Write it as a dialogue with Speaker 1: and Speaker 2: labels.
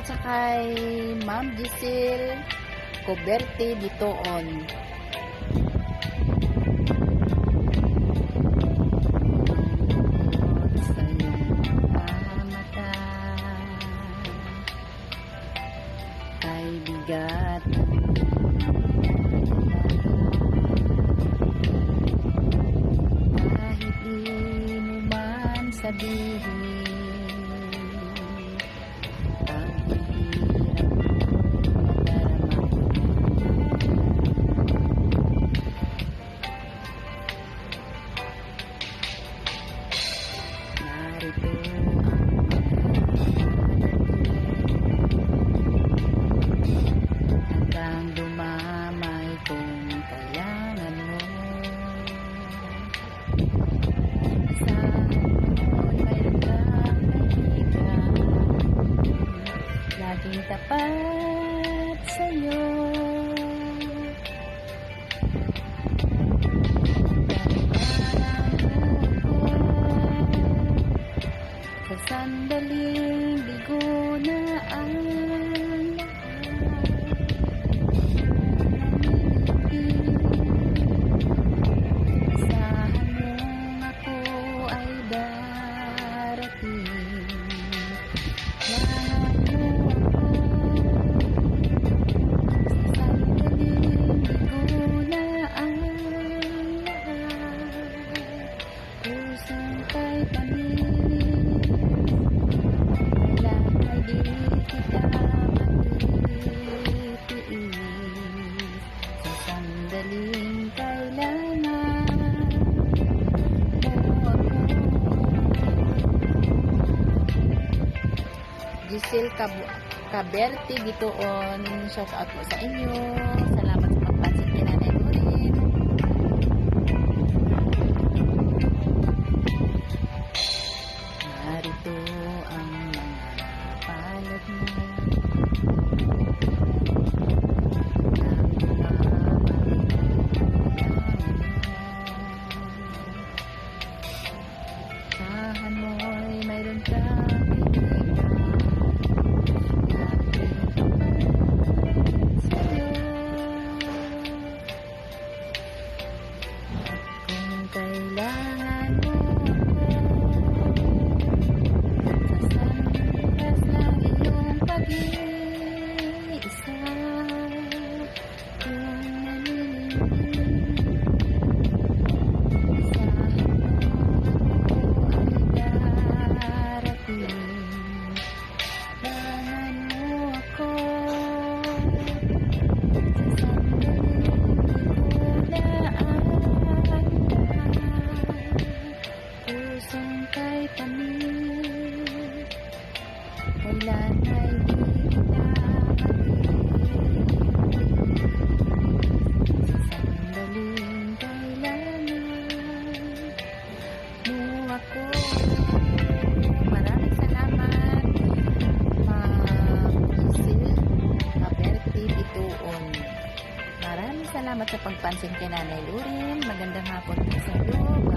Speaker 1: sa kay Ma'am Giselle Coberte Ditoon. Sa iyong mata ay bigat kahit di mo man sabihin. Narito hanggang dumamay kung kailangan mo. Sa ako'y mayroon kang kaibigan, laging tapat sa'yo. Sa sandaling bigo na ang asahan mong ako ay darating. Lahat mo ako sa sandaling bigo na ang lahat. Pusong kay tamis, di kita matitiis sa sandaling kailangan mo ako. Giselle Coberte Ditoon, shout out po sa inyo. Salamat sa pagpansin kay Nanay Lorin. Narito ang palad mo sahan mo'y mayroon kang kaibigan, laging sa'yo. Kung kailangan mo pag-iisa, kung nanililig sa ay darating. Kailangan mo ako sa sandaling ikulaan, pusong kay tamis, kailan ay di kita matitiis sa sandaling kailangan mo ako. Maraming salamat, Ma'am Giselle Coberte Ditoon. Maraming salamat sa pagpansin kay Nanay Lorin. Magandang hapon po sa iyo.